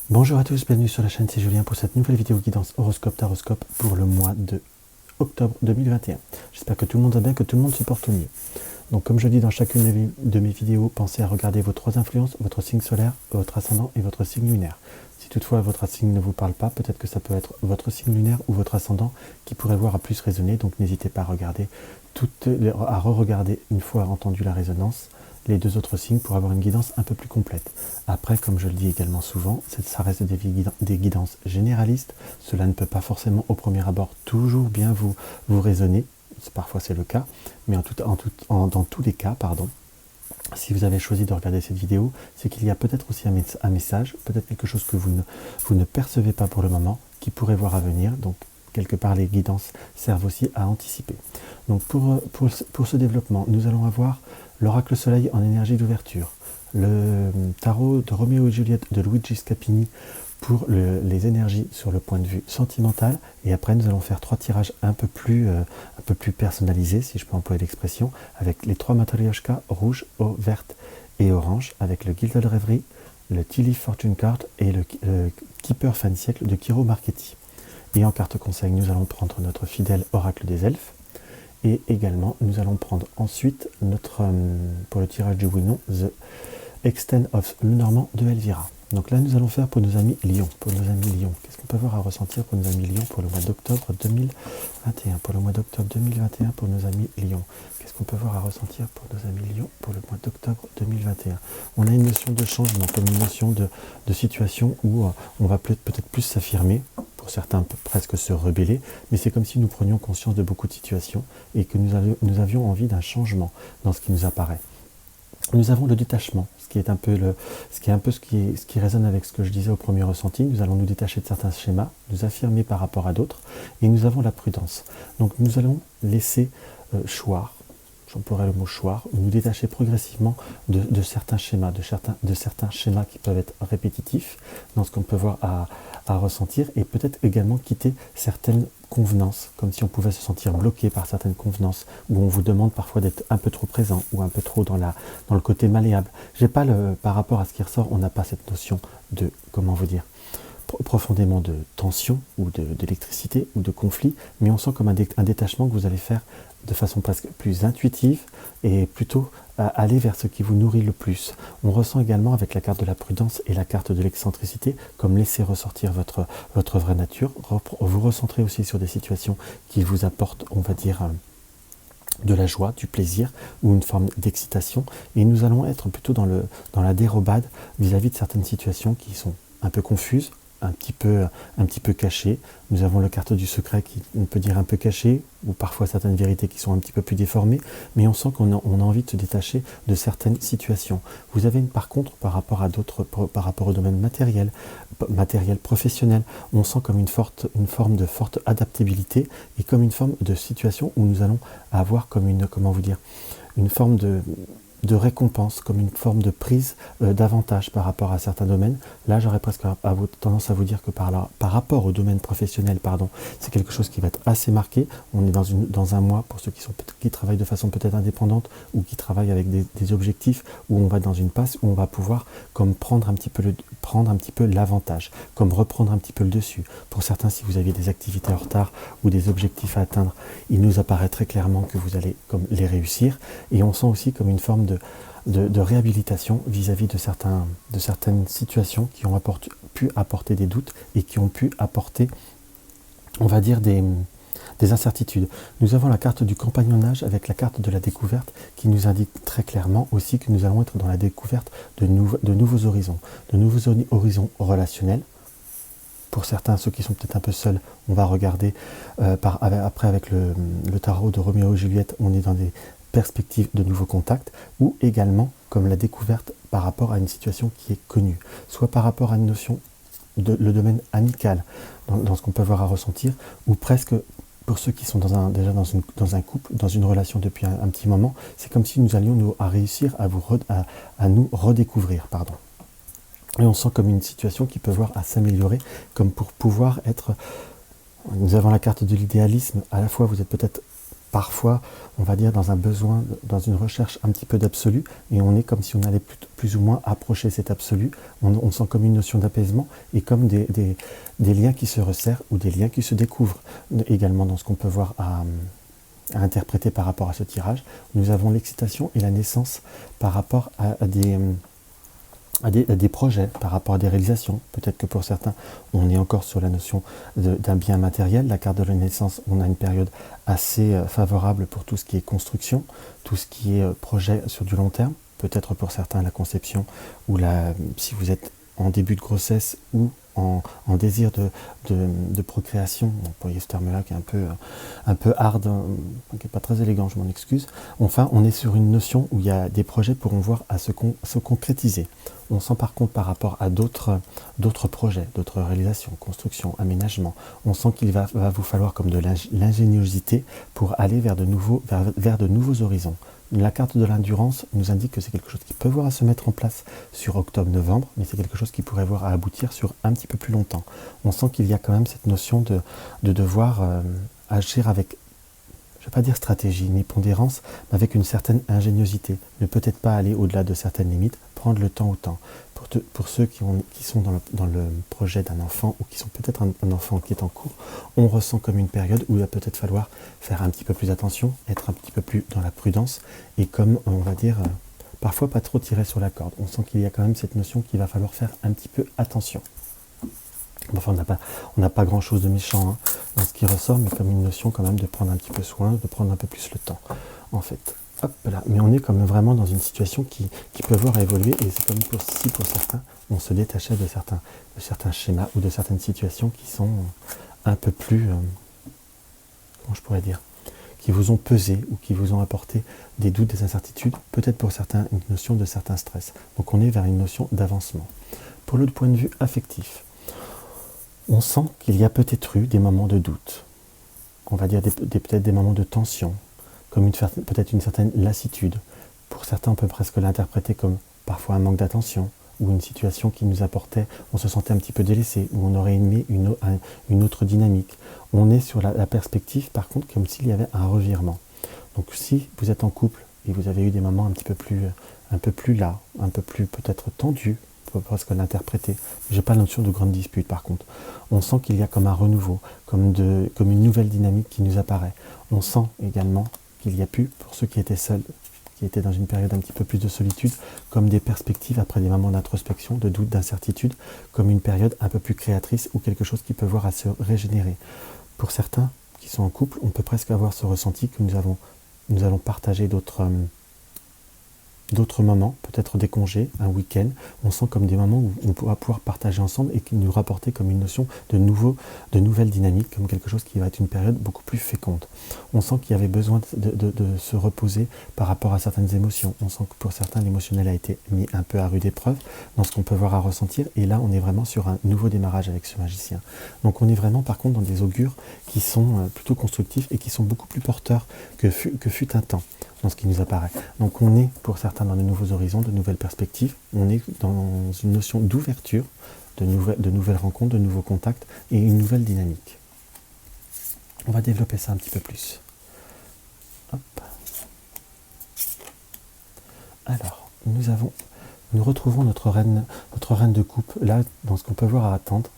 Bonjour à tous, bienvenue sur la chaîne, c'est Julien pour cette nouvelle vidéo guidance horoscope taroscope pour le mois de octobre 2021. J'espère que tout le monde va bien, que tout le monde se porte au mieux. Donc comme je dis dans chacune de mes vidéos, pensez à regarder vos trois influences, votre signe solaire, votre ascendant et votre signe lunaire. Si toutefois votre signe ne vous parle pas, peut-être que ça peut être votre signe lunaire ou votre ascendant qui pourrait voir à plus résonner, donc n'hésitez pas à regarder à re-regarder une fois entendu la résonance les deux autres signes pour avoir une guidance un peu plus complète. Après, comme je le dis également souvent, ça reste des guidances généralistes. Cela ne peut pas forcément au premier abord toujours bien vous raisonner. Parfois c'est le cas, mais dans tous les cas, si vous avez choisi de regarder cette vidéo, c'est qu'il y a peut-être aussi un message, peut-être quelque chose que vous ne percevez pas pour le moment, qui pourrait voir à venir. Donc quelque part les guidances servent aussi à anticiper. Donc pour ce développement, nous allons avoir l'oracle soleil en énergie d'ouverture, le tarot de Roméo et Juliette de Luigi Scapini pour les énergies sur le point de vue sentimental, et après nous allons faire trois tirages un peu plus personnalisés, si je peux employer l'expression, avec les trois matryoshkas rouge, verte et orange, avec le Gilded Rêverie, le Tea Leaf Fortune Card et le Keeper Fan Siècle de Kiro Marchetti. Et en carte conseil, nous allons prendre notre fidèle oracle des elfes. Et également, nous allons prendre ensuite pour le tirage du oui-non, The Extent of Lenormand de Elvira. Donc là, nous allons faire pour nos amis Lion. Qu'est-ce qu'on peut voir à ressentir pour nos amis Lion pour le mois d'octobre 2021? Pour le mois d'octobre 2021, pour nos amis Lion. Qu'est-ce qu'on peut voir à ressentir pour nos amis Lion pour le mois d'octobre 2021? On a une notion de changement, comme une notion de situation où on va peut-être plus s'affirmer. Pour certains presque se rebeller, mais c'est comme si nous prenions conscience de beaucoup de situations et que nous avions envie d'un changement dans ce qui nous apparaît. Nous avons le détachement, ce qui résonne avec ce que je disais au premier ressenti. Nous allons nous détacher de certains schémas, nous affirmer par rapport à d'autres, et nous avons la prudence. Donc nous allons laisser choir, j'emploierai le mot choir, nous détacher progressivement de certains schémas, de certains schémas qui peuvent être répétitifs dans ce qu'on peut voir à ressentir, et peut-être également quitter certaines convenances, comme si on pouvait se sentir bloqué par certaines convenances, où on vous demande parfois d'être un peu trop présent, ou un peu trop dans le côté malléable. Par rapport à ce qui ressort, on n'a pas cette notion de, comment vous dire, profondément de tension, ou d'électricité, ou de conflit, mais on sent comme un détachement que vous allez faire de façon presque plus intuitive, et plutôt aller vers ce qui vous nourrit le plus. On ressent également avec la carte de la prudence et la carte de l'excentricité, comme laisser ressortir votre vraie nature. Vous recentrez aussi sur des situations qui vous apportent, on va dire, de la joie, du plaisir ou une forme d'excitation, et nous allons être plutôt dans la dérobade vis-à-vis de certaines situations qui sont un peu confuses, un petit peu cachées. Nous avons la carte du secret qui, on peut dire, un peu cachée, ou parfois certaines vérités qui sont un petit peu plus déformées, mais on sent qu'on a envie de se détacher de certaines situations. Vous avez par contre, par rapport au domaine matériel professionnel, on sent comme une forme de forte adaptabilité, et comme une forme de situation où nous allons avoir comme une forme de récompense, comme une forme de prise d'avantage par rapport à certains domaines. Là, j'aurais presque tendance à vous dire que par rapport au domaine professionnel, c'est quelque chose qui va être assez marqué. On est dans un mois, pour ceux qui travaillent de façon peut-être indépendante, ou qui travaillent avec des objectifs, où on va dans une passe, où on va pouvoir comme prendre un petit peu l'avantage, comme reprendre un petit peu le dessus. Pour certains, si vous aviez des activités en retard ou des objectifs à atteindre, il nous apparaît très clairement que vous allez comme les réussir, et on sent aussi comme une forme de réhabilitation vis-à-vis de certaines situations qui ont pu apporter des doutes, et qui ont pu apporter, on va dire, des incertitudes. Nous avons la carte du compagnonnage avec la carte de la découverte, qui nous indique très clairement aussi que nous allons être dans la découverte de nouveaux horizons relationnels. Pour certains, ceux qui sont peut-être un peu seuls, on va regarder après avec le tarot de Roméo et Juliette, on est dans des perspectives de nouveaux contacts, ou également comme la découverte par rapport à une situation qui est connue, soit par rapport à une notion le domaine amical, dans ce qu'on peut avoir à ressentir, ou presque pour ceux qui sont déjà dans un couple, dans une relation depuis un petit moment, c'est comme si nous allions réussir à nous redécouvrir. Et on sent comme une situation qui peut voir à s'améliorer, comme pour pouvoir être... Nous avons la carte de l'idéalisme, à la fois vous êtes peut-être parfois, on va dire, dans un besoin, dans une recherche un petit peu d'absolu, et on est comme si on allait plus ou moins approcher cet absolu. On sent comme une notion d'apaisement et comme des liens qui se resserrent ou des liens qui se découvrent. Également dans ce qu'on peut voir à interpréter par rapport à ce tirage, nous avons l'excitation et la naissance par rapport à des projets, par rapport à des réalisations. Peut-être que pour certains, on est encore sur la notion d'un bien matériel. La carte de la naissance, on a une période assez favorable pour tout ce qui est construction, tout ce qui est projet sur du long terme. Peut-être pour certains la conception, ou si vous êtes en début de grossesse ou en désir de procréation, on peut y ce terme-là qui est un peu hard, qui n'est pas très élégant, je m'en excuse. Enfin, on est sur une notion où il y a des projets pourront voir à se concrétiser. On sent par contre par rapport à d'autres projets, d'autres réalisations, construction, aménagement, on sent qu'il va vous falloir comme de l'ingéniosité pour aller vers de nouveaux horizons. La carte de l'endurance nous indique que c'est quelque chose qui peut voir à se mettre en place sur octobre-novembre, mais c'est quelque chose qui pourrait voir à aboutir sur un petit peu plus longtemps. On sent qu'il y a quand même cette notion de devoir agir avec, je ne vais pas dire stratégie ni pondérance, mais avec une certaine ingéniosité. Ne peut-être pas aller au-delà de certaines limites, prendre le temps au temps. Pour ceux qui sont dans le projet d'un enfant ou qui sont peut-être un enfant qui est en cours, on ressent comme une période où il va peut-être falloir faire un petit peu plus attention, être un petit peu plus dans la prudence et comme on va dire, parfois pas trop tirer sur la corde. On sent qu'il y a quand même cette notion qu'il va falloir faire un petit peu attention. Enfin, on n'a pas grand-chose de méchant dans ce qui ressort, mais comme une notion quand même de prendre un petit peu soin, de prendre un peu plus le temps, en fait. Hop là. Mais on est comme vraiment dans une situation qui peut voir évoluer, et c'est comme si pour certains, on se détachait de certains schémas ou de certaines situations qui sont un peu plus, comment je pourrais dire, qui vous ont pesé ou qui vous ont apporté des doutes, des incertitudes, peut-être pour certains une notion de certains stress. Donc on est vers une notion d'avancement. Pour le point de vue affectif, on sent qu'il y a peut-être eu des moments de doute, on va dire peut-être des moments de tension, comme peut-être une certaine lassitude. Pour certains, on peut presque l'interpréter comme parfois un manque d'attention, ou une situation qui nous apportait, on se sentait un petit peu délaissé, où on aurait aimé une autre dynamique. On est sur la perspective, par contre, comme s'il y avait un revirement. Donc si vous êtes en couple et vous avez eu des moments un peu plus là, un peu plus peut-être tendus, on peut presque l'interpréter. J'ai pas la notion de grande dispute par contre. On sent qu'il y a comme un renouveau, comme une nouvelle dynamique qui nous apparaît. On sent également qu'il y a pu, pour ceux qui étaient seuls, qui étaient dans une période un petit peu plus de solitude, comme des perspectives après des moments d'introspection, de doute, d'incertitude, comme une période un peu plus créatrice ou quelque chose qui peut voir à se régénérer. Pour certains qui sont en couple, on peut presque avoir ce ressenti que nous allons partager d'autres moments, peut-être des congés, un week-end. On sent comme des moments où on pourra pouvoir partager ensemble et qui nous rapporter comme une notion de nouvelles dynamiques, comme quelque chose qui va être une période beaucoup plus féconde. On sent qu'il y avait besoin de se reposer par rapport à certaines émotions. On sent que pour certains, l'émotionnel a été mis un peu à rude épreuve dans ce qu'on peut voir à ressentir. Et là, on est vraiment sur un nouveau démarrage avec ce magicien. Donc on est vraiment par contre dans des augures qui sont plutôt constructifs et qui sont beaucoup plus porteurs que fut un temps dans ce qui nous apparaît. Donc on est pour certains dans de nouveaux horizons, de nouvelles perspectives, on est dans une notion d'ouverture, de nouvelles rencontres, de nouveaux contacts et une nouvelle dynamique. On va développer ça un petit peu plus. Hop. Alors, nous retrouvons notre reine de coupe, là, dans ce qu'on peut voir à attendre.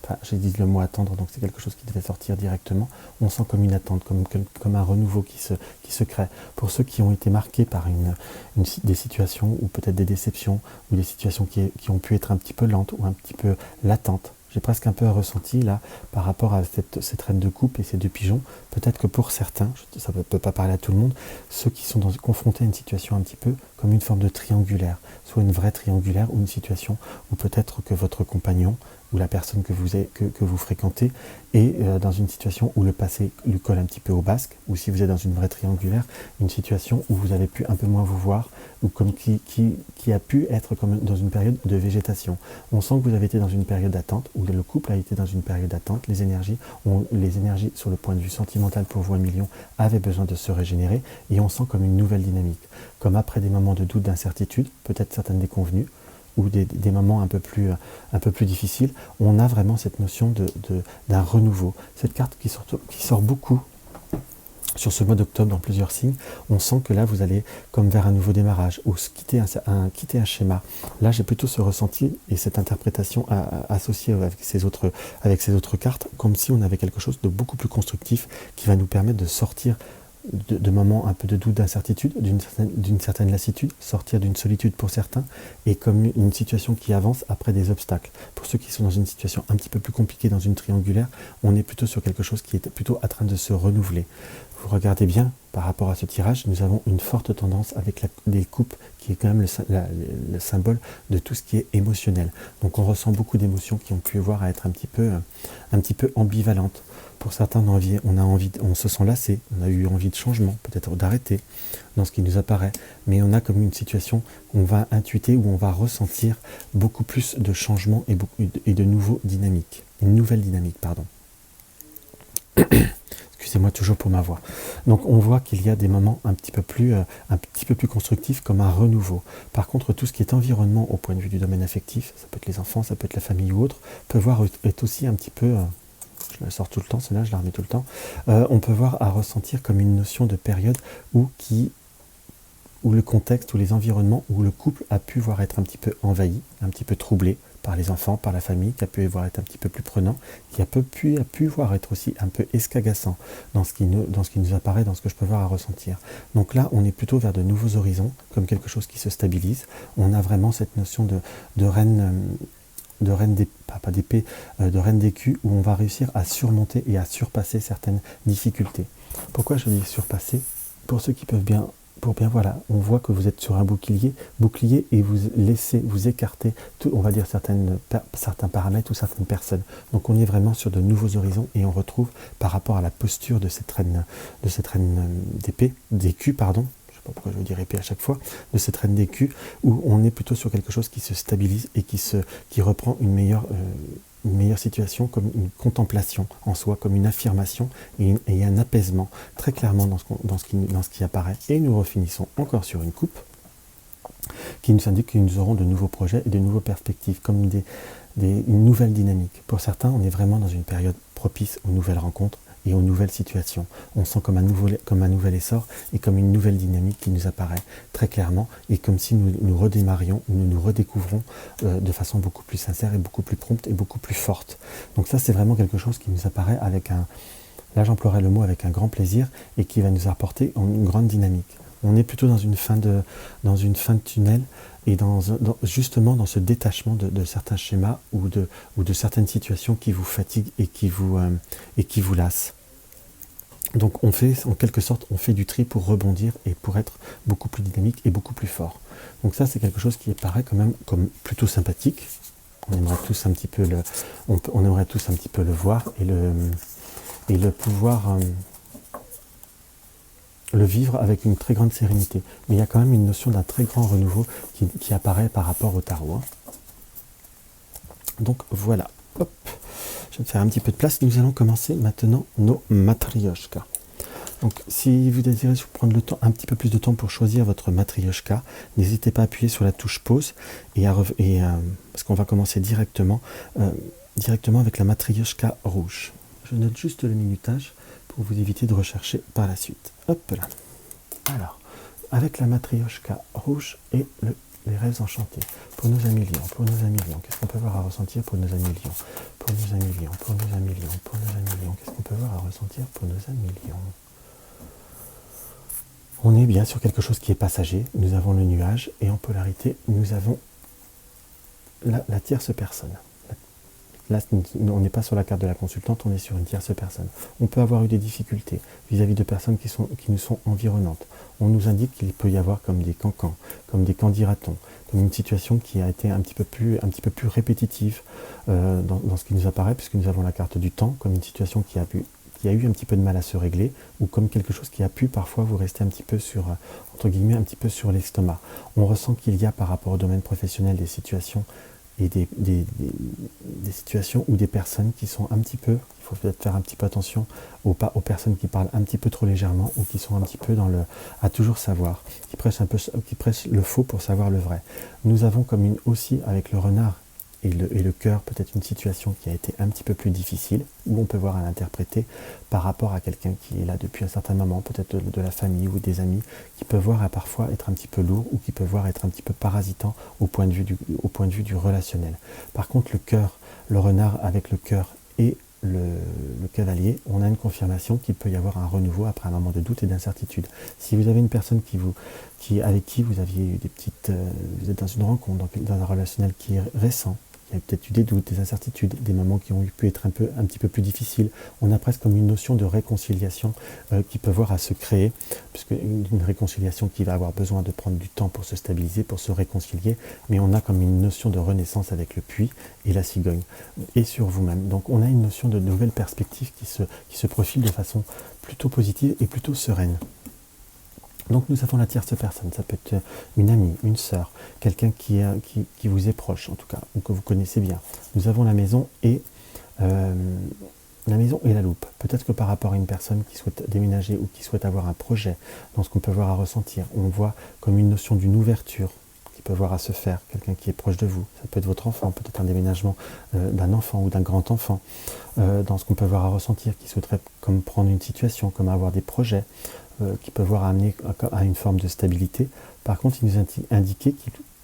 Enfin, j'ai dit le mot attendre, donc c'est quelque chose qui devait sortir directement. On sent comme une attente, comme un renouveau qui se crée. Pour ceux qui ont été marqués par des situations, ou peut-être des déceptions, ou des situations qui ont pu être un petit peu lentes, ou un petit peu latentes, j'ai presque un peu un ressenti là, par rapport à cette reine de coupe et ces deux pigeons. Peut-être que pour certains, ça ne peut pas parler à tout le monde, ceux qui sont confrontés à une situation un petit peu comme une forme de triangulaire, soit une vraie triangulaire, ou une situation où peut-être que votre compagnon, ou la personne que vous fréquentez est dans une situation où le passé lui colle un petit peu au basque, ou si vous êtes dans une vraie triangulaire, une situation où vous avez pu un peu moins vous voir, ou comme qui a pu être comme dans une période de végétation. On sent que vous avez été dans une période d'attente, ou le couple a été dans une période d'attente, les énergies sur le point de vue sentimental pour vous, Million, avaient besoin de se régénérer, et on sent comme une nouvelle dynamique. Comme après des moments de doute, d'incertitude, peut-être certaines déconvenues, ou des moments un peu plus difficiles, on a vraiment cette notion d'un renouveau. Cette carte qui sort beaucoup sur ce mois d'octobre dans plusieurs signes, on sent que là vous allez comme vers un nouveau démarrage ou quitter un schéma. Là j'ai plutôt ce ressenti et cette interprétation associée avec ces autres cartes, comme si on avait quelque chose de beaucoup plus constructif qui va nous permettre de sortir de moments un peu de doute, d'incertitude, d'une certaine lassitude, sortir d'une solitude pour certains, et comme une situation qui avance après des obstacles. Pour ceux qui sont dans une situation un petit peu plus compliquée, dans une triangulaire, on est plutôt sur quelque chose qui est plutôt en train de se renouveler. Vous regardez bien, par rapport à ce tirage, nous avons une forte tendance avec les coupes, qui est quand même le symbole de tout ce qui est émotionnel. Donc on ressent beaucoup d'émotions qui ont pu voir à être un petit peu ambivalentes. Pour certains, on se sent lassé, on a eu envie de changement, peut-être d'arrêter dans ce qui nous apparaît, mais on a comme une situation qu'on va intuiter, où on va ressentir beaucoup plus de changements et de nouveaux dynamiques, une nouvelle dynamique, pardon. Excusez-moi toujours pour ma voix. Donc on voit qu'il y a des moments un petit peu plus constructifs, comme un renouveau. Par contre, tout ce qui est environnement au point de vue du domaine affectif, ça peut être les enfants, ça peut être la famille ou autre, peut voir être aussi un petit peu... je la sors tout le temps, celle-là, je la remets tout le temps. On peut voir à ressentir comme une notion de période où le contexte, ou les environnements, où le couple a pu voir être un petit peu envahi, un petit peu troublé par les enfants, par la famille, qui a pu voir être un petit peu plus prenant, qui a pu voir être aussi un peu escagassant dans ce qui nous apparaît, dans ce que je peux voir à ressentir. Donc là, on est plutôt vers de nouveaux horizons, comme quelque chose qui se stabilise. On a vraiment cette notion de reine... de reine d'épée, de reine d'écu, où on va réussir à surmonter et à surpasser certaines difficultés. Pourquoi je dis surpasser? Pour ceux qui peuvent bien, voilà, on voit que vous êtes sur un bouclier et vous écartez tout, on va dire certains paramètres ou certaines personnes. Donc on est vraiment sur de nouveaux horizons, et on retrouve par rapport à la posture de cette reine d'écu, pardon. Je sais pas pourquoi je veux dire épée à chaque fois, de cette reine d'écu, où on est plutôt sur quelque chose qui se stabilise et qui reprend une meilleure situation, comme une contemplation en soi, comme une affirmation et un apaisement, très clairement dans ce qui apparaît. Et nous refinissons encore sur une coupe qui nous indique que nous aurons de nouveaux projets et de nouvelles perspectives, comme une nouvelle dynamique. Pour certains, on est vraiment dans une période propice aux nouvelles rencontres et aux nouvelles situations. On sent comme un nouvel essor et comme une nouvelle dynamique qui nous apparaît très clairement, et comme si nous redémarrions, nous nous redécouvrons de façon beaucoup plus sincère et beaucoup plus prompte et beaucoup plus forte. Donc ça, c'est vraiment quelque chose qui nous apparaît là j'emploierai le mot avec un grand plaisir, et qui va nous apporter une grande dynamique. On est plutôt dans une fin de tunnel, et justement dans ce détachement de certains schémas ou de certaines situations qui vous fatiguent et qui vous lassent. Donc en quelque sorte, on fait du tri pour rebondir et pour être beaucoup plus dynamique et beaucoup plus fort. Donc ça, c'est quelque chose qui paraît quand même comme plutôt sympathique. On aimerait tous un petit peu le voir et le pouvoir... le vivre avec une très grande sérénité. Mais il y a quand même une notion d'un très grand renouveau qui apparaît par rapport au tarot. Donc voilà. Hop. Je vais me faire un petit peu de place. Nous allons commencer maintenant nos matrioshka. Donc si vous désirez prendre un petit peu plus de temps pour choisir votre matrioshka, n'hésitez pas à appuyer sur la touche pause, parce qu'on va commencer directement avec la matrioshka rouge. Je note juste le minutage pour vous éviter de rechercher par la suite. Hop là. Alors, avec la matrioshka rouge et les rêves enchantés. Pour nos amis lions, qu'est-ce qu'on peut voir à ressentir pour nos amis lions? Pour nos amis lions, qu'est-ce qu'on peut voir à ressentir pour nos amis lions? On est bien sur quelque chose qui est passager. Nous avons le nuage, et en polarité, nous avons la tierce personne. Là, on n'est pas sur la carte de la consultante, on est sur une tierce personne. On peut avoir eu des difficultés vis-à-vis de personnes qui nous sont environnantes. On nous indique qu'il peut y avoir comme des cancans, comme des candidatons, comme une situation qui a été un petit peu plus répétitive dans ce qui nous apparaît, puisque nous avons la carte du temps, comme une situation qui a eu un petit peu de mal à se régler, ou comme quelque chose qui a pu parfois vous rester un petit peu entre guillemets, un petit peu sur l'estomac. On ressent qu'il y a par rapport au domaine professionnel des situations et des situations ou des personnes qui sont un petit peu, il faut peut-être faire un petit peu attention aux personnes qui parlent un petit peu trop légèrement, ou qui sont un petit peu à toujours savoir, qui pressent le faux pour savoir le vrai. Nous avons aussi avec le renard et le cœur, peut-être une situation qui a été un petit peu plus difficile, où on peut voir à l'interpréter par rapport à quelqu'un qui est là depuis un certain moment, peut-être de la famille ou des amis, qui peut voir parfois être un petit peu lourd ou qui peut voir être un petit peu parasitant au point de vue du relationnel. Par contre, le cœur, le renard avec le cœur et le cavalier, on a une confirmation qu'il peut y avoir un renouveau après un moment de doute et d'incertitude. Si vous avez une personne avec qui vous aviez eu vous êtes dans une rencontre, dans un relationnel qui est récent, il y a peut-être eu des doutes, des incertitudes, des moments qui ont pu être un petit peu plus difficiles. On a presque comme une notion de réconciliation qui peut voir à se créer, puisque une réconciliation qui va avoir besoin de prendre du temps pour se stabiliser, pour se réconcilier, mais on a comme une notion de renaissance avec le puits et la cigogne, et sur vous-même. Donc on a une notion de nouvelles perspectives qui se profilent de façon plutôt positive et plutôt sereine. Donc nous avons la tierce personne, ça peut être une amie, une sœur, quelqu'un qui vous est proche en tout cas, ou que vous connaissez bien. Nous avons la maison et la loupe. Peut-être que par rapport à une personne qui souhaite déménager ou qui souhaite avoir un projet, dans ce qu'on peut voir à ressentir, on voit comme une notion d'une ouverture qui peut voir à se faire, quelqu'un qui est proche de vous. Ça peut être votre enfant, peut-être un déménagement d'un enfant ou d'un grand enfant, dans ce qu'on peut voir à ressentir, qui souhaiterait comme prendre une situation, comme avoir des projets, qui peut voir amener à une forme de stabilité. Par contre, il nous indiquait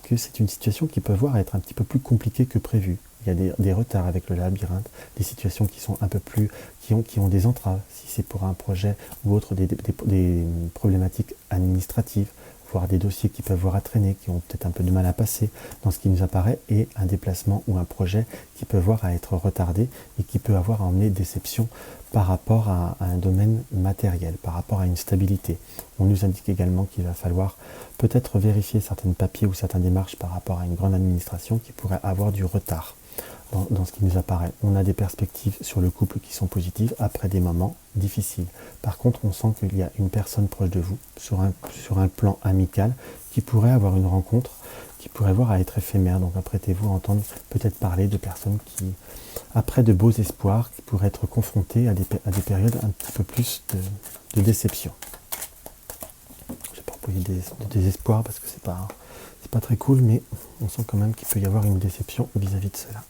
que c'est une situation qui peut voir être un petit peu plus compliquée que prévu. Il y a des retards avec le labyrinthe, des situations qui sont un peu plus, qui ont des entraves, si c'est pour un projet ou autre, des problématiques administratives, voire des dossiers qui peuvent voir à traîner, qui ont peut-être un peu de mal à passer dans ce qui nous apparaît, et un déplacement ou un projet qui peut voir à être retardé et qui peut avoir à emmener déception par rapport à un domaine matériel, par rapport à une stabilité. On nous indique également qu'il va falloir peut-être vérifier certains papiers ou certaines démarches par rapport à une grande administration qui pourrait avoir du retard. Dans ce qui nous apparaît, on a des perspectives sur le couple qui sont positives après des moments difficiles. Par contre, on sent qu'il y a une personne proche de vous, sur un plan amical, qui pourrait avoir une rencontre, qui pourrait voir à être éphémère. Donc apprêtez-vous à entendre peut-être parler de personnes qui, après de beaux espoirs, qui pourraient être confrontées à des périodes un petit peu plus de déception. Je vais pas employer de désespoir parce que c'est pas très cool, mais on sent quand même qu'il peut y avoir une déception vis-à-vis de cela.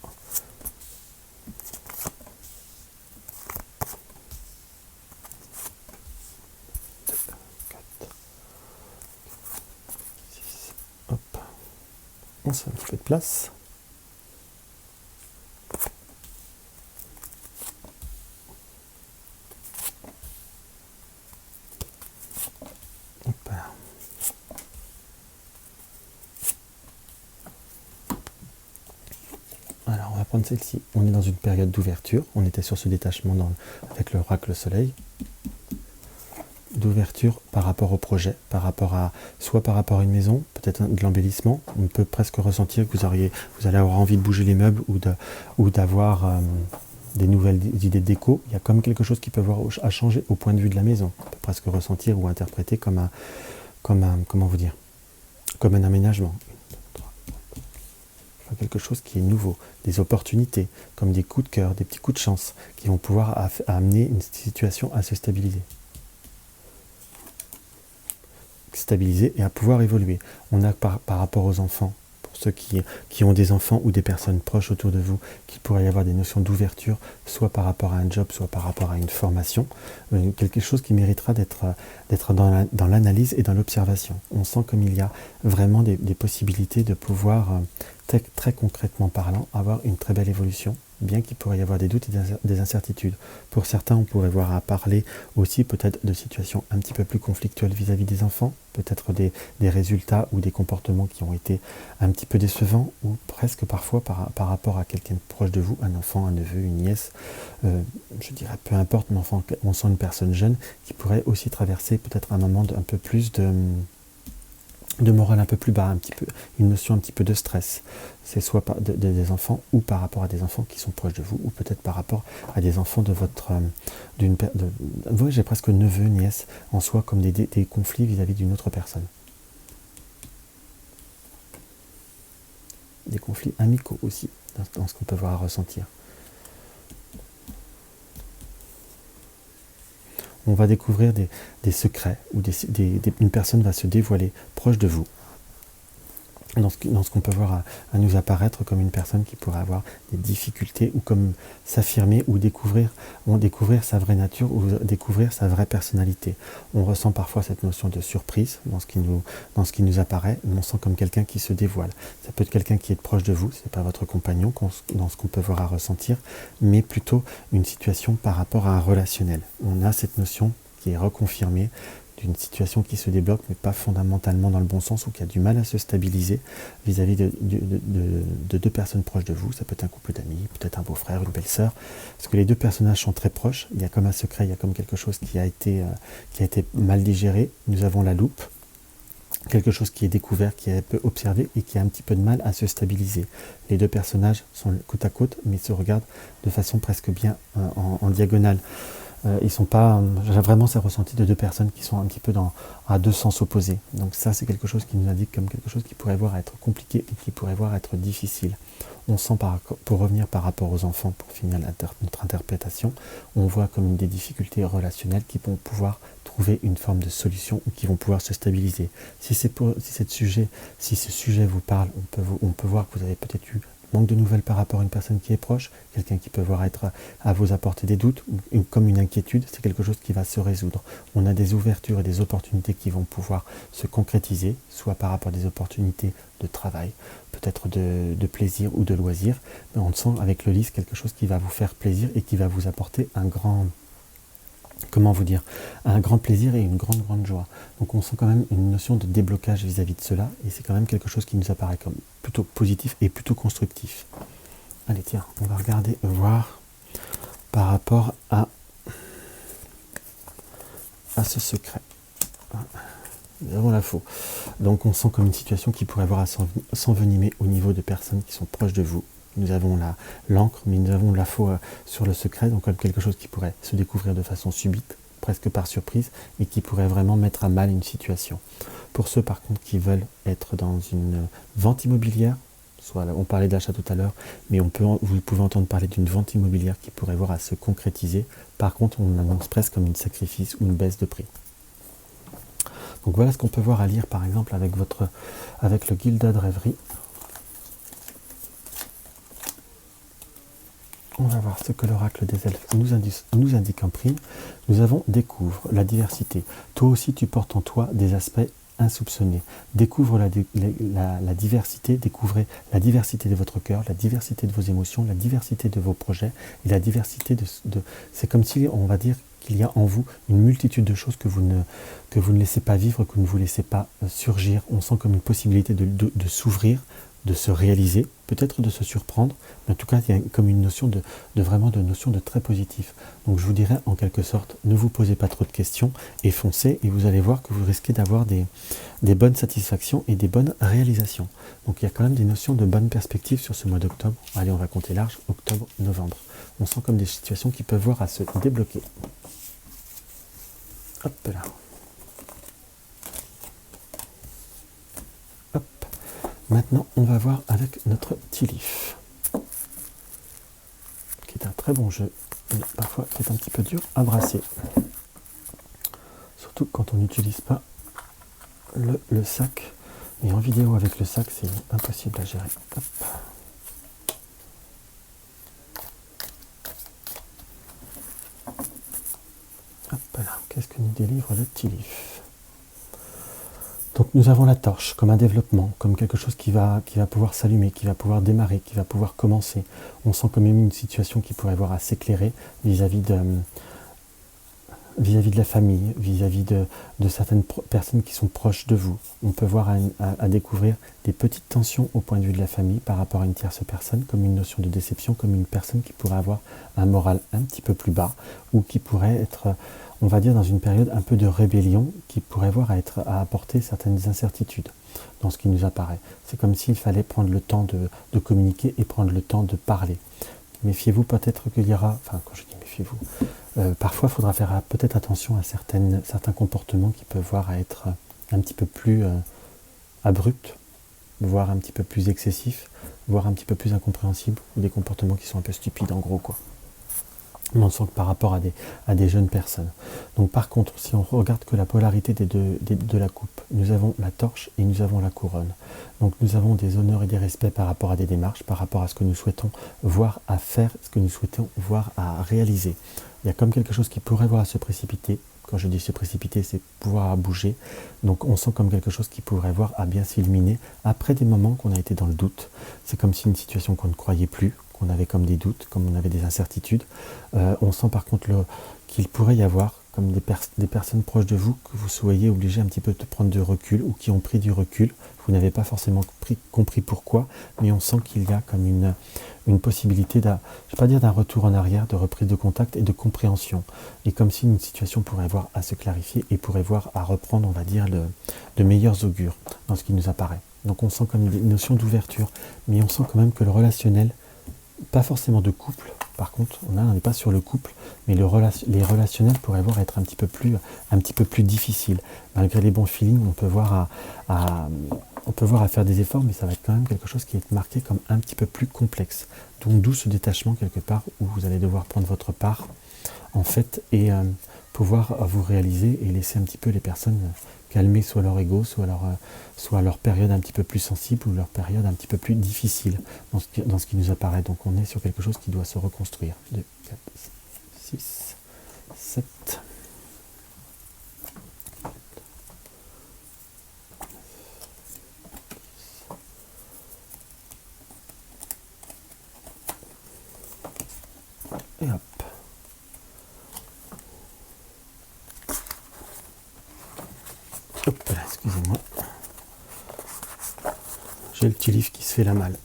6, hop. On se fait un petit peu de place. Hop là. Alors on va prendre celle-ci. On est dans une période d'ouverture. On était sur ce détachement avec l'oracle soleil. D'ouverture par rapport au projet, soit par rapport à une maison, peut-être de l'embellissement. On peut presque ressentir que vous allez avoir envie de bouger les meubles ou d'avoir des nouvelles idées de déco. Il y a comme quelque chose qui peut avoir à changer au point de vue de la maison. On peut presque ressentir ou interpréter comme un aménagement. Quelque chose qui est nouveau, des opportunités, comme des coups de cœur, des petits coups de chance, qui vont pouvoir amener une situation à se stabiliser et à pouvoir évoluer. On a par rapport aux enfants, pour ceux qui ont des enfants ou des personnes proches autour de vous, qu'il pourrait y avoir des notions d'ouverture, soit par rapport à un job, soit par rapport à une formation, quelque chose qui méritera d'être dans l'analyse et dans l'observation. On sent comme il y a vraiment des possibilités de pouvoir, très concrètement parlant, avoir une très belle évolution, bien qu'il pourrait y avoir des doutes et des incertitudes. Pour certains, on pourrait voir à parler aussi peut-être de situations un petit peu plus conflictuelles vis-à-vis des enfants, peut-être des résultats ou des comportements qui ont été un petit peu décevants, ou presque parfois par rapport à quelqu'un de proche de vous, un enfant, un neveu, une nièce, je dirais peu importe, mais enfin, on sent une personne jeune qui pourrait aussi traverser peut-être un moment un peu plus de morale un peu plus bas, une notion un petit peu de stress. C'est soit des enfants ou par rapport à des enfants qui sont proches de vous, ou peut-être par rapport à des enfants de votre... j'ai presque neveu, nièce, en soi, comme des conflits vis-à-vis d'une autre personne. Des conflits amicaux aussi, dans ce qu'on peut voir à ressentir. On va découvrir des secrets, ou une personne va se dévoiler proche de vous. dans ce qu'on peut voir à nous apparaître comme une personne qui pourrait avoir des difficultés ou comme s'affirmer ou découvrir sa vraie nature ou découvrir sa vraie personnalité. On ressent parfois cette notion de surprise dans ce qui nous apparaît, on sent comme quelqu'un qui se dévoile. Ça peut être quelqu'un qui est proche de vous, c'est pas votre compagnon dans ce qu'on peut voir à ressentir, mais plutôt une situation par rapport à un relationnel. On a cette notion qui est reconfirmée d'une situation qui se débloque, mais pas fondamentalement dans le bon sens, ou qui a du mal à se stabiliser vis-à-vis de deux personnes proches de vous. Ça peut être un couple d'amis, peut-être un beau-frère, une belle-sœur, parce que les deux personnages sont très proches. Il y a comme un secret, il y a comme quelque chose qui a été mal digéré. Nous avons la loupe, quelque chose qui est découvert, qui est un peu observé et qui a un petit peu de mal à se stabiliser. Les deux personnages sont côte à côte, mais se regardent de façon presque bien en diagonale. Ils sont pas, j'ai vraiment ce ressenti de deux personnes qui sont un petit peu à deux sens opposés. Donc ça, c'est quelque chose qui nous indique comme quelque chose qui pourrait voir être compliqué et qui pourrait voir être difficile. On sent, pour revenir par rapport aux enfants, pour finir notre interprétation, on voit comme des difficultés relationnelles qui vont pouvoir trouver une forme de solution ou qui vont pouvoir se stabiliser. Si ce sujet vous parle, on peut voir que vous avez peut-être eu manque de nouvelles par rapport à une personne qui est proche, quelqu'un qui peut voir être à vous apporter des doutes, comme une inquiétude, c'est quelque chose qui va se résoudre. On a des ouvertures et des opportunités qui vont pouvoir se concrétiser, soit par rapport à des opportunités de travail, peut-être de plaisir ou de loisir, mais on sent avec le lys quelque chose qui va vous faire plaisir et qui va vous apporter un grand plaisir et une grande joie. Donc on sent quand même une notion de déblocage vis-à-vis de cela, et c'est quand même quelque chose qui nous apparaît comme plutôt positif et plutôt constructif. Allez tiens, on va voir par rapport à ce secret. Nous avons la faux. Donc on sent comme une situation qui pourrait avoir à s'envenimer au niveau de personnes qui sont proches de vous. Nous avons l'encre, mais nous avons la faux sur le secret, donc comme quelque chose qui pourrait se découvrir de façon subite, presque par surprise, et qui pourrait vraiment mettre à mal une situation. Pour ceux par contre qui veulent être dans une vente immobilière, soit on parlait d'achat tout à l'heure, mais vous pouvez entendre parler d'une vente immobilière qui pourrait voir à se concrétiser. Par contre, on annonce presque comme une sacrifice ou une baisse de prix. Donc voilà ce qu'on peut voir à lire par exemple avec le Gilda de rêverie. On va voir ce que l'oracle des elfes nous indique en prime. Nous avons découvre la diversité. Toi aussi tu portes en toi des aspects insoupçonnés. Découvre la diversité, découvrez la diversité de votre cœur, la diversité de vos émotions, la diversité de vos projets et la diversité c'est comme si on va dire qu'il y a en vous une multitude de choses que vous ne laissez pas vivre, que vous ne vous laissez pas surgir. On sent comme une possibilité de s'ouvrir, de se réaliser, peut-être de se surprendre, mais en tout cas il y a comme une notion de notion de très positif. Donc je vous dirais en quelque sorte, ne vous posez pas trop de questions et foncez, et vous allez voir que vous risquez d'avoir des bonnes satisfactions et des bonnes réalisations. Donc il y a quand même des notions de bonnes perspectives sur ce mois d'octobre. Allez, on va compter large, octobre, novembre. On sent comme des situations qui peuvent voir à se débloquer. Hop là. Hop. Maintenant, on va voir avec notre Tilif, qui est un très bon jeu, mais parfois qui est un petit peu dur à brasser. Surtout quand on n'utilise pas le sac. Et en vidéo avec le sac, c'est impossible à gérer. Hop. Hop là, qu'est-ce que nous délivre le Tilif? Donc nous avons la torche comme un développement, comme quelque chose qui va pouvoir s'allumer, qui va pouvoir démarrer, qui va pouvoir commencer. On sent quand même une situation qui pourrait avoir à s'éclairer vis-à-vis de la famille, vis-à-vis de certaines personnes qui sont proches de vous. On peut voir à découvrir des petites tensions au point de vue de la famille par rapport à une tierce personne, comme une notion de déception, comme une personne qui pourrait avoir un moral un petit peu plus bas, ou qui pourrait être, on va dire, dans une période un peu de rébellion, qui pourrait voir à apporter certaines incertitudes dans ce qui nous apparaît. C'est comme s'il fallait prendre le temps de communiquer et prendre le temps de parler. Méfiez-vous, peut-être qu'il y aura, enfin quand je dis méfiez-vous, parfois il faudra faire peut-être attention à certains comportements qui peuvent voir à être un petit peu plus abrupts, voire un petit peu plus excessifs, voire un petit peu plus incompréhensibles, ou des comportements qui sont un peu stupides en gros quoi. mais on sent que par rapport à des jeunes personnes. Donc par contre, si on regarde que la polarité de la coupe, nous avons la torche et nous avons la couronne. Donc nous avons des honneurs et des respects par rapport à des démarches, par rapport à ce que nous souhaitons voir à faire, ce que nous souhaitons voir à réaliser. Il y a comme quelque chose qui pourrait voir à se précipiter. Quand je dis se précipiter, c'est pouvoir bouger. Donc on sent comme quelque chose qui pourrait voir à bien s'illuminer après des moments qu'on a été dans le doute. C'est comme si une situation qu'on ne croyait plus, qu'on avait comme des doutes, comme on avait des incertitudes. On sent par contre qu'il pourrait y avoir comme des personnes proches de vous que vous soyez obligés un petit peu de prendre du recul ou qui ont pris du recul. Vous n'avez pas forcément compris pourquoi, mais on sent qu'il y a comme une possibilité je ne vais pas dire d'un retour en arrière, de reprise de contact et de compréhension. Et comme si une situation pourrait avoir à se clarifier et pourrait voir à reprendre, on va dire, de meilleurs augures dans ce qui nous apparaît. Donc on sent comme une notion d'ouverture, mais on sent quand même que le relationnel, pas forcément de couple, par contre, on n'est pas sur le couple, mais les relationnels pourraient voir être un petit peu plus difficiles. Malgré les bons feelings, on peut voir à faire des efforts, mais ça va être quand même quelque chose qui est marqué comme un petit peu plus complexe. Donc d'où ce détachement quelque part où vous allez devoir prendre votre part, en fait, et pouvoir vous réaliser et laisser un petit peu les personnes calmer soit leur ego, soit leur période un petit peu plus sensible ou leur période un petit peu plus difficile dans ce qui nous apparaît. Donc on est sur quelque chose qui doit se reconstruire. 2, 4, 6, 7. Et hop. Hop là, excusez-moi. J'ai le petit livre qui se fait la malle.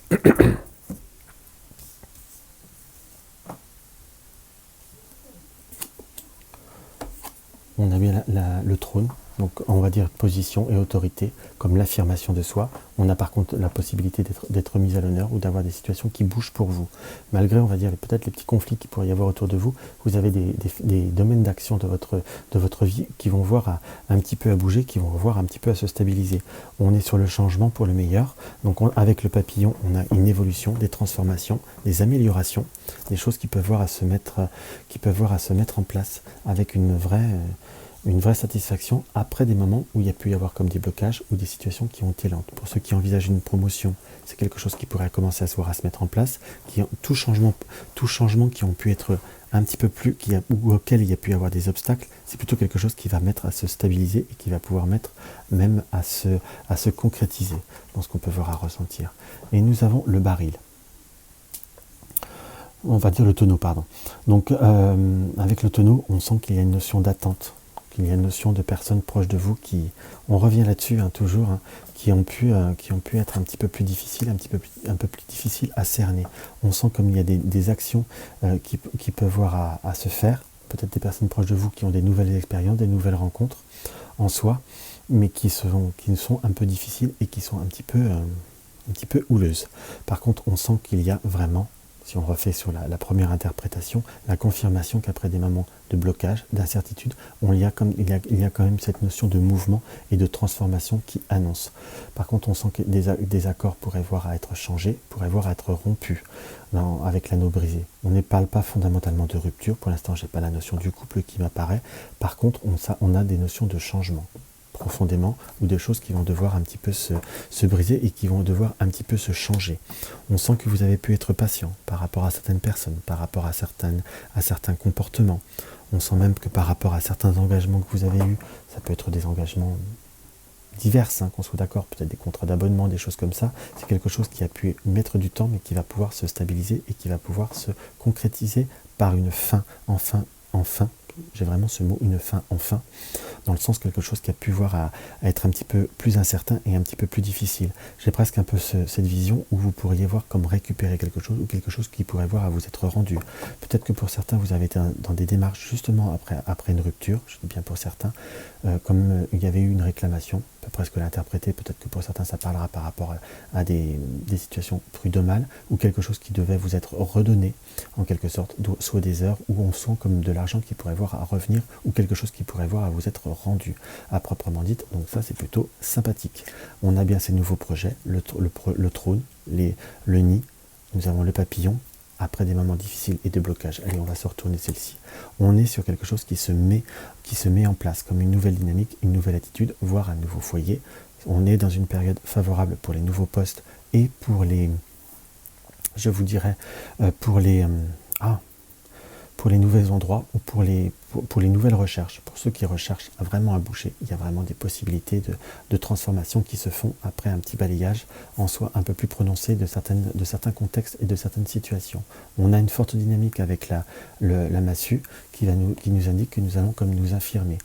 On a bien le trône, donc on va dire position et autorité, comme l'affirmation de soi. On a par contre la possibilité d'être mis à l'honneur ou d'avoir des situations qui bougent pour vous. Malgré, on va dire, peut-être les petits conflits qu'il pourrait y avoir autour de vous, vous avez des domaines d'action de votre vie qui vont voir un petit peu à bouger, qui vont voir un petit peu à se stabiliser. On est sur le changement pour le meilleur. Donc avec le papillon, on a une évolution, des transformations, des améliorations, des choses qui peuvent voir à se mettre en place avec une vraie satisfaction après des moments où il y a pu y avoir comme des blocages ou des situations qui ont été lentes. Pour ceux qui envisagent une promotion, c'est quelque chose qui pourrait commencer à se mettre en place, tout changement qui ont pu être un petit peu plus, ou auquel il y a pu y avoir des obstacles, c'est plutôt quelque chose qui va mettre à se stabiliser et qui va pouvoir mettre même à se concrétiser dans ce qu'on peut voir à ressentir. Et nous avons le baril. On va dire le tonneau, pardon. Donc avec le tonneau, on sent qu'il y a une notion d'attente, qu'il y a une notion de personnes proches de vous on revient là-dessus toujours, qui ont pu être un petit peu plus difficiles, un peu plus difficiles à cerner. On sent comme il y a des actions qui peuvent voir à se faire, peut-être des personnes proches de vous qui ont des nouvelles expériences, des nouvelles rencontres en soi, mais qui sont un peu difficiles et qui sont un petit peu houleuses. Par contre, on sent qu'il y a vraiment, si on refait sur la première interprétation, la confirmation qu'après des moments de blocage, d'incertitude, il y a quand même cette notion de mouvement et de transformation qui annonce. Par contre, on sent que des accords pourraient voir à être changés, pourraient voir à être rompus avec l'anneau brisé. On ne parle pas fondamentalement de rupture, pour l'instant, je n'ai pas la notion du couple qui m'apparaît. Par contre, on a des notions de changement profondément, ou des choses qui vont devoir un petit peu se briser et qui vont devoir un petit peu se changer. On sent que vous avez pu être patient par rapport à certaines personnes, par rapport à certains comportements. On sent même que par rapport à certains engagements que vous avez eus, ça peut être des engagements divers, qu'on soit d'accord, peut-être des contrats d'abonnement, des choses comme ça, c'est quelque chose qui a pu mettre du temps, mais qui va pouvoir se stabiliser et qui va pouvoir se concrétiser par une fin, enfin, j'ai vraiment ce mot, une fin, enfin, dans le sens quelque chose qui a pu voir à être un petit peu plus incertain et un petit peu plus difficile. J'ai presque un peu cette vision où vous pourriez voir comme récupérer quelque chose ou quelque chose qui pourrait voir à vous être rendu. Peut-être que pour certains, vous avez été dans des démarches justement après une rupture, je dis bien pour certains, comme il y avait eu une réclamation, on peut presque l'interpréter, peut-être que pour certains ça parlera par rapport à des situations prud'homales ou quelque chose qui devait vous être redonné en quelque sorte, soit des heures où on sent comme de l'argent qui pourrait voir à revenir ou quelque chose qui pourrait voir à vous être rendu à proprement dit. Donc ça c'est plutôt sympathique. On a bien ces nouveaux projets, le trône, le nid, nous avons le papillon après des moments difficiles et de blocage. Allez, on va se retourner celle-ci. On est sur quelque chose qui se met en place comme une nouvelle dynamique, une nouvelle attitude, voire un nouveau foyer. On est dans une période favorable pour les nouveaux postes et pour les, je vous dirais, pour les nouveaux endroits ou pour les nouvelles recherches. Pour ceux qui recherchent vraiment à bouger, il y a vraiment des possibilités de transformation qui se font après un petit balayage en soi un peu plus prononcé de certains contextes et de certaines situations. On a une forte dynamique avec la massue qui nous indique que nous allons comme nous infirmer.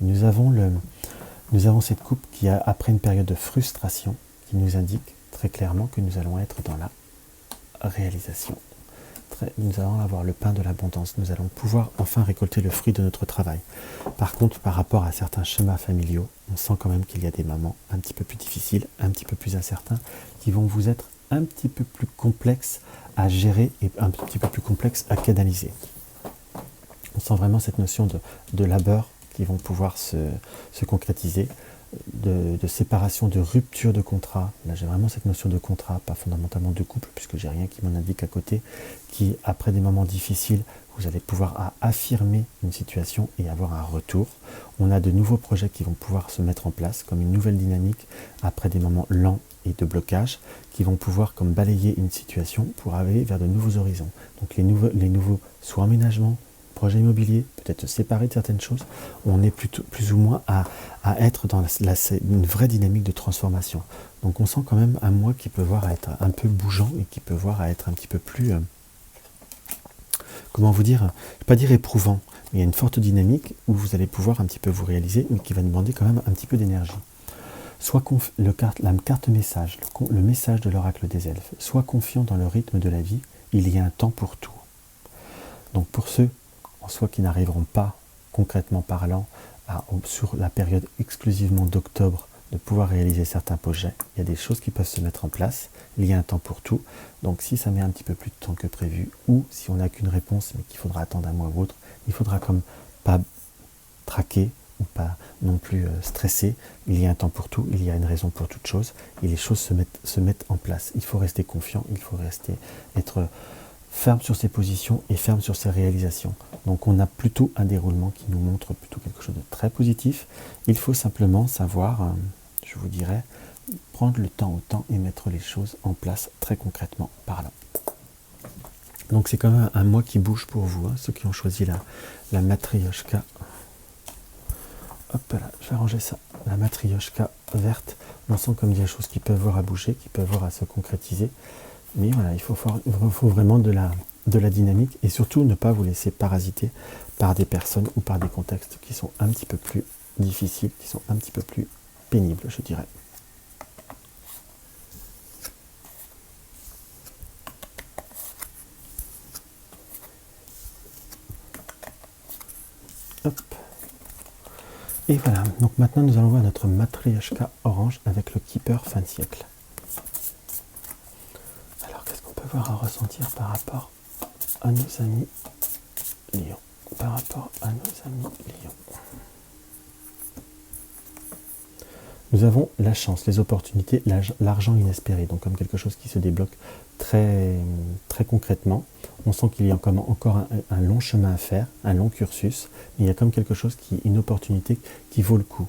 Nous avons cette coupe qui a, après une période de frustration, qui nous indique très clairement que nous allons être dans la réalisation. Nous allons avoir le pain de l'abondance, nous allons pouvoir enfin récolter le fruit de notre travail. Par contre, par rapport à certains schémas familiaux, on sent quand même qu'il y a des moments un petit peu plus difficiles, un petit peu plus incertains, qui vont vous être un petit peu plus complexes à gérer et un petit peu plus complexes à canaliser. On sent vraiment cette notion de labeur qui vont pouvoir se concrétiser, de séparation, de rupture de contrat. Là, j'ai vraiment cette notion de contrat, pas fondamentalement de couple, puisque j'ai rien qui m'en indique à côté, qui, après des moments difficiles, vous allez pouvoir affirmer une situation et avoir un retour. On a de nouveaux projets qui vont pouvoir se mettre en place, comme une nouvelle dynamique, après des moments lents et de blocage, qui vont pouvoir comme balayer une situation pour aller vers de nouveaux horizons. Donc les nouveaux soit emménagements, projet immobilier, peut-être se séparer de certaines choses, on est plus ou moins à être dans une vraie dynamique de transformation. Donc on sent quand même un mois qui peut voir à être un peu bougeant et qui peut voir à être un petit peu plus, comment vous dire, je ne vais pas dire éprouvant, mais il y a une forte dynamique où vous allez pouvoir un petit peu vous réaliser, mais qui va demander quand même un petit peu d'énergie. Soit la carte message, le message de l'oracle des elfes, sois confiant dans le rythme de la vie, il y a un temps pour tout. Donc pour ceux en soi qui n'arriveront pas, concrètement parlant, sur la période exclusivement d'octobre, de pouvoir réaliser certains projets, il y a des choses qui peuvent se mettre en place, il y a un temps pour tout, donc si ça met un petit peu plus de temps que prévu, ou si on n'a qu'une réponse mais qu'il faudra attendre un mois ou autre, il faudra comme pas traquer ou pas non plus stresser, il y a un temps pour tout, il y a une raison pour toute chose, et les choses se mettent en place. Il faut rester confiant, il faut être ferme sur ses positions et ferme sur ses réalisations. Donc on a plutôt un déroulement qui nous montre plutôt quelque chose de très positif. Il faut simplement savoir, je vous dirais, prendre le temps au temps et mettre les choses en place très concrètement parlant. Donc c'est quand même un mois qui bouge pour vous, ceux qui ont choisi la matrioshka. Hop là, je vais ranger ça. La matrioshka verte, on sent comme il y a des choses qui peuvent voir à bouger, qui peuvent voir à se concrétiser. Mais voilà, il faut vraiment de la dynamique et surtout ne pas vous laisser parasiter par des personnes ou par des contextes qui sont un petit peu plus difficiles, qui sont un petit peu plus pénibles, je dirais. Hop. Et voilà, donc maintenant nous allons voir notre matrioshka orange avec le keeper fin de siècle. À ressentir par rapport à nos amis lions. Nous avons la chance, les opportunités, l'argent inespéré, donc comme quelque chose qui se débloque très, très concrètement. On sent qu'il y a encore un long chemin à faire, un long cursus, mais il y a comme quelque chose une opportunité qui vaut le coup.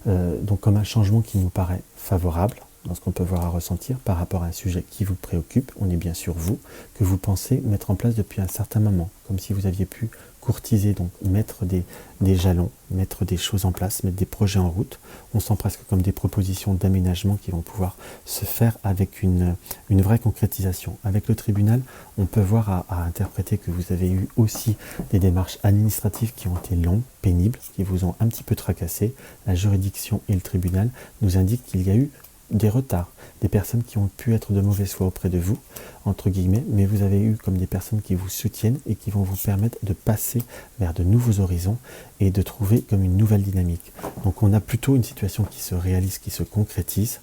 Donc comme un changement qui nous paraît favorable, dans ce qu'on peut voir à ressentir par rapport à un sujet qui vous préoccupe, on est bien sûr vous, que vous pensez mettre en place depuis un certain moment, comme si vous aviez pu courtiser, donc mettre des jalons, mettre des choses en place, mettre des projets en route. On sent presque comme des propositions d'aménagement qui vont pouvoir se faire avec une vraie concrétisation. Avec le tribunal, on peut voir à interpréter que vous avez eu aussi des démarches administratives qui ont été longues, pénibles, qui vous ont un petit peu tracassé. La juridiction et le tribunal nous indiquent qu'il y a eu des retards, des personnes qui ont pu être de mauvaise foi auprès de vous, entre guillemets, mais vous avez eu comme des personnes qui vous soutiennent et qui vont vous permettre de passer vers de nouveaux horizons et de trouver comme une nouvelle dynamique. Donc on a plutôt une situation qui se réalise, qui se concrétise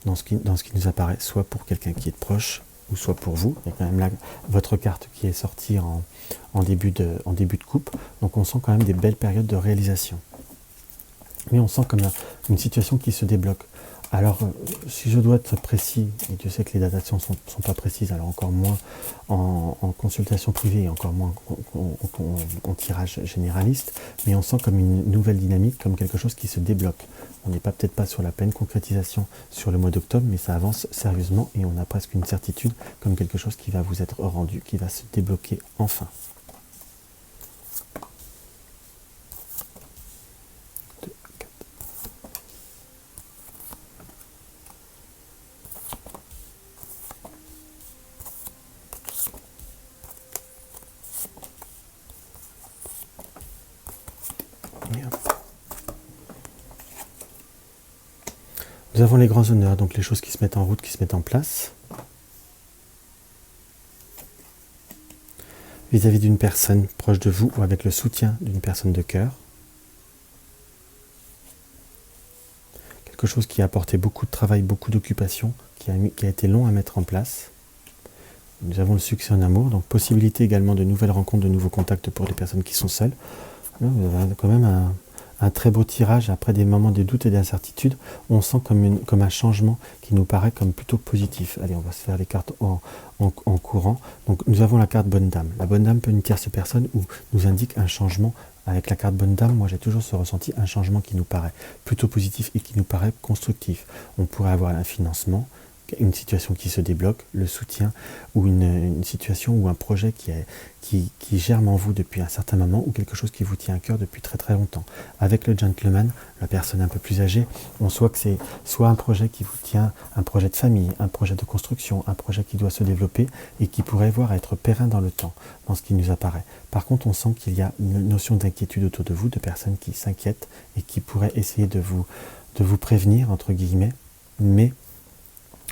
dans ce qui nous apparaît, soit pour quelqu'un qui est proche, ou soit pour vous. Il y a quand même là votre carte qui est sortie en début de coupe, donc on sent quand même des belles périodes de réalisation. Mais on sent comme une situation qui se débloque. Alors, si je dois être précis, et Dieu sait que les datations ne sont pas précises, alors encore moins en consultation privée, et encore moins en tirage généraliste, mais on sent comme une nouvelle dynamique, comme quelque chose qui se débloque. On n'est pas peut-être pas sur la pleine concrétisation sur le mois d'octobre, mais ça avance sérieusement et on a presque une certitude, comme quelque chose qui va vous être rendu, qui va se débloquer enfin. Nous avons les grands honneurs, donc les choses qui se mettent en route, qui se mettent en place. Vis-à-vis d'une personne proche de vous ou avec le soutien d'une personne de cœur. Quelque chose qui a apporté beaucoup de travail, beaucoup d'occupation, qui a été long à mettre en place. Nous avons le succès en amour, donc possibilité également de nouvelles rencontres, de nouveaux contacts pour les personnes qui sont seules. Vous avez quand même un très beau tirage après des moments de doute et d'incertitude. On sent comme un changement qui nous paraît comme plutôt positif. Allez, on va se faire les cartes en courant. Donc nous avons la carte Bonne Dame. La Bonne Dame peut une tierce personne ou nous indique un changement. Avec la carte Bonne Dame, moi j'ai toujours ce ressenti, un changement qui nous paraît plutôt positif et qui nous paraît constructif. On pourrait avoir un financement, une situation qui se débloque, le soutien ou une situation ou un projet qui germe en vous depuis un certain moment ou quelque chose qui vous tient à cœur depuis très très longtemps. Avec le gentleman, la personne un peu plus âgée, on voit que c'est soit un projet qui vous tient, un projet de famille, un projet de construction, un projet qui doit se développer et qui pourrait voir être périn dans le temps, dans ce qui nous apparaît. Par contre, on sent qu'il y a une notion d'inquiétude autour de vous, de personnes qui s'inquiètent et qui pourraient essayer de vous prévenir, entre guillemets, mais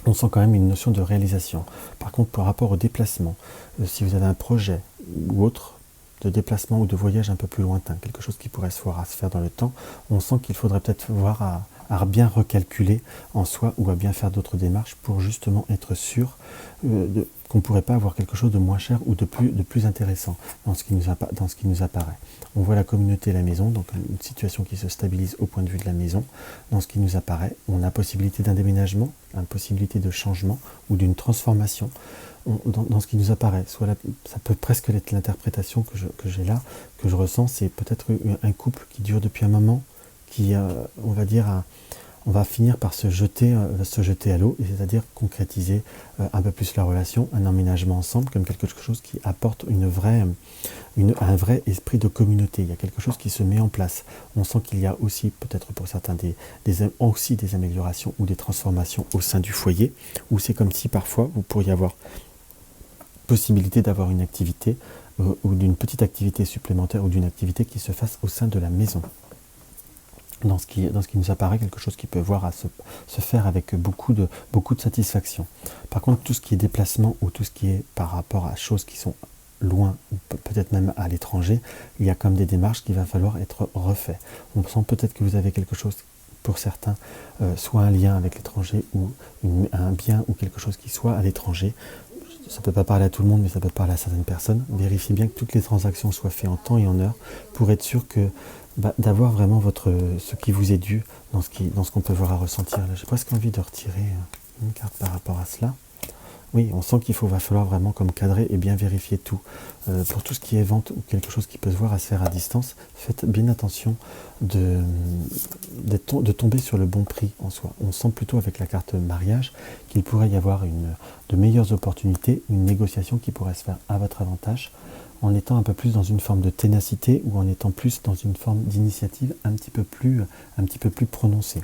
on sent quand même une notion de réalisation. Par contre, par rapport au déplacement, si vous avez un projet ou autre de déplacement ou de voyage un peu plus lointain, quelque chose qui pourrait se faire dans le temps, on sent qu'il faudrait peut-être voir à bien recalculer en soi ou à bien faire d'autres démarches pour justement être sûr qu'on ne pourrait pas avoir quelque chose de moins cher ou de plus intéressant dans ce qui nous apparaît. On voit la communauté et la maison, donc une situation qui se stabilise au point de vue de la maison. Dans ce qui nous apparaît, on a possibilité d'un déménagement, une possibilité de changement ou d'une transformation. Dans ce qui nous apparaît, ça peut presque être l'interprétation que j'ai là, que je ressens, c'est peut-être un couple qui dure depuis un moment, qui, on va dire, on va finir par se jeter à l'eau, c'est-à-dire concrétiser un peu plus la relation, un emménagement ensemble, comme quelque chose qui apporte un vrai esprit de communauté. Il y a quelque chose qui se met en place. On sent qu'il y a aussi, peut-être pour certains, aussi des améliorations ou des transformations au sein du foyer, où c'est comme si parfois vous pourriez avoir possibilité d'avoir une activité ou d'une petite activité supplémentaire ou d'une activité qui se fasse au sein de la maison. Dans ce qui nous apparaît quelque chose qui peut voir à se faire avec beaucoup de satisfaction. Par contre, tout ce qui est déplacement ou tout ce qui est par rapport à choses qui sont loin, ou peut-être même à l'étranger, il y a comme des démarches qu'il va falloir être refait. On sent peut-être que vous avez quelque chose, pour certains, soit un lien avec l'étranger ou un bien ou quelque chose qui soit à l'étranger. Ça ne peut pas parler à tout le monde, mais ça peut parler à certaines personnes. Vérifiez bien que toutes les transactions soient faites en temps et en heure pour être sûr que d'avoir vraiment ce qui vous est dû dans ce qu'on peut voir à ressentir. J'ai presque envie de retirer une carte par rapport à cela. Oui, on sent va falloir vraiment comme cadrer et bien vérifier tout. Pour tout ce qui est vente ou quelque chose qui peut se voir à se faire à distance, faites bien attention de tomber sur le bon prix en soi. On sent plutôt avec la carte mariage qu'il pourrait y avoir de meilleures opportunités, une négociation qui pourrait se faire à votre avantage, en étant un peu plus dans une forme de ténacité ou en étant plus dans une forme d'initiative un petit peu plus prononcée.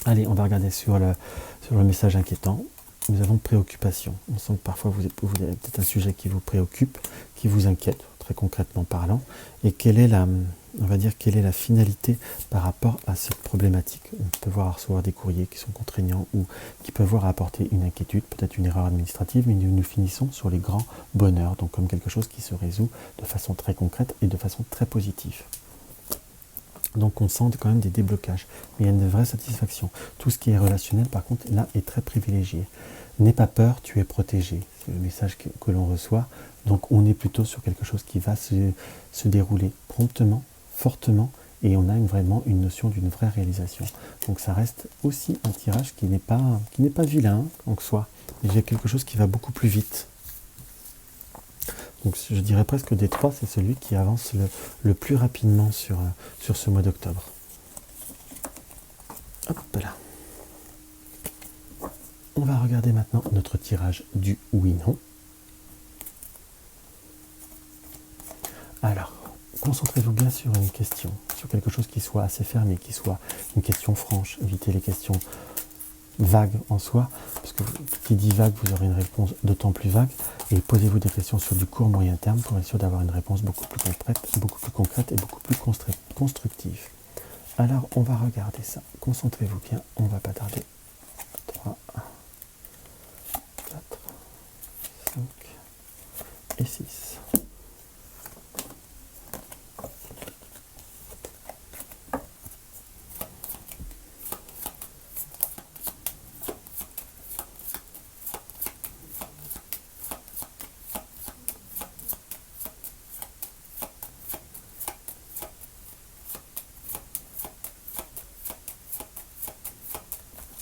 Allez, on va regarder sur le message inquiétant. Nous avons préoccupation. On sent que parfois vous avez peut-être un sujet qui vous préoccupe, qui vous inquiète, très concrètement parlant. Et quelle est la finalité par rapport à cette problématique? On peut recevoir des courriers qui sont contraignants ou qui peuvent apporter une inquiétude, peut-être une erreur administrative, mais nous finissons sur les grands bonheurs, donc comme quelque chose qui se résout de façon très concrète et de façon très positive. Donc on sent quand même des déblocages, mais il y a une vraie satisfaction. Tout ce qui est relationnel, par contre, là, est très privilégié. N'aie pas peur, tu es protégé. C'est le message que l'on reçoit. Donc on est plutôt sur quelque chose qui va se dérouler promptement, fortement et on a vraiment une notion d'une vraie réalisation. Donc ça reste aussi un tirage qui n'est pas vilain en soi, mais j'ai quelque chose qui va beaucoup plus vite. Donc je dirais presque des trois, c'est celui qui avance le plus rapidement sur ce mois d'octobre. Hop là. On va regarder maintenant notre tirage du oui-non. Alors, concentrez-vous bien sur une question, sur quelque chose qui soit assez fermé, qui soit une question franche. Évitez les questions vagues en soi, parce que qui dit vague, vous aurez une réponse d'autant plus vague. Et posez-vous des questions sur du court moyen terme pour être sûr d'avoir une réponse beaucoup plus concrète et beaucoup plus constructive. Alors, on va regarder ça. Concentrez-vous bien, on ne va pas tarder. 3, 4, 5 et 6.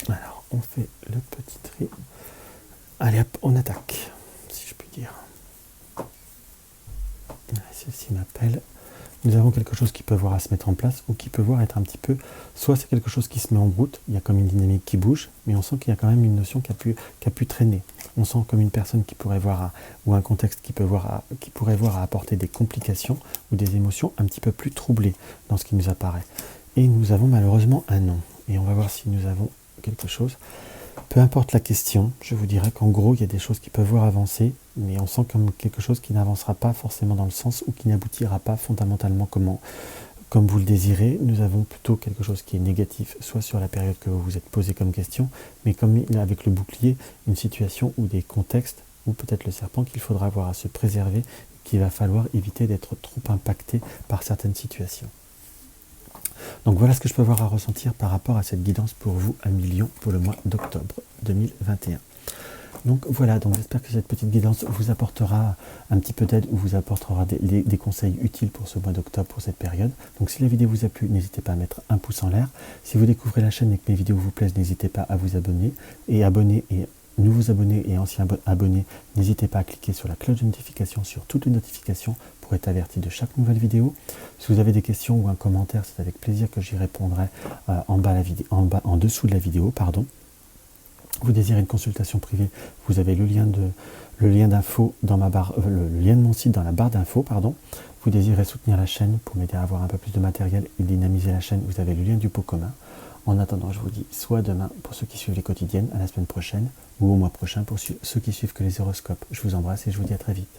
Alors, on fait le petit tri. Allez hop, on attaque, si je puis dire. Celle-ci m'appelle. Nous avons quelque chose qui peut voir à se mettre en place ou qui peut voir être un petit peu, soit c'est quelque chose qui se met en route, il y a comme une dynamique qui bouge, mais on sent qu'il y a quand même une notion qui a pu traîner. On sent comme une personne qui pourrait voir, ou un contexte qui pourrait voir à apporter des complications ou des émotions un petit peu plus troublées dans ce qui nous apparaît. Et nous avons malheureusement un non. Et on va voir si nous avons quelque chose. Peu importe la question, je vous dirais qu'en gros, il y a des choses qui peuvent voir avancer, mais on sent comme quelque chose qui n'avancera pas forcément dans le sens ou qui n'aboutira pas fondamentalement comme vous le désirez. Nous avons plutôt quelque chose qui est négatif, soit sur la période que vous vous êtes posé comme question, mais comme avec le bouclier, une situation ou des contextes, ou peut-être le serpent qu'il faudra avoir à se préserver, qu'il va falloir éviter d'être trop impacté par certaines situations. Donc voilà ce que je peux avoir à ressentir par rapport à cette guidance pour vous à Lion pour le mois d'octobre 2021. Donc voilà, donc j'espère que cette petite guidance vous apportera un petit peu d'aide ou vous apportera des conseils utiles pour ce mois d'octobre, pour cette période. Donc si la vidéo vous a plu, n'hésitez pas à mettre un pouce en l'air. Si vous découvrez la chaîne et que mes vidéos vous plaisent, n'hésitez pas à vous abonner. Et nouveaux abonnés et anciens abonnés, n'hésitez pas à cliquer sur la cloche de notification sur toutes les notifications pour être averti de chaque nouvelle vidéo. Si vous avez des questions ou un commentaire, c'est avec plaisir que j'y répondrai en dessous de la vidéo. Vous désirez une consultation privée, vous avez le lien d'info dans ma barre, le lien de mon site dans la barre d'infos, Vous désirez soutenir la chaîne pour m'aider à avoir un peu plus de matériel et dynamiser la chaîne, vous avez le lien du pot commun. En attendant, je vous dis soit demain pour ceux qui suivent les quotidiennes, à la semaine prochaine, ou au mois prochain pour ceux qui suivent que les horoscopes. Je vous embrasse et je vous dis à très vite.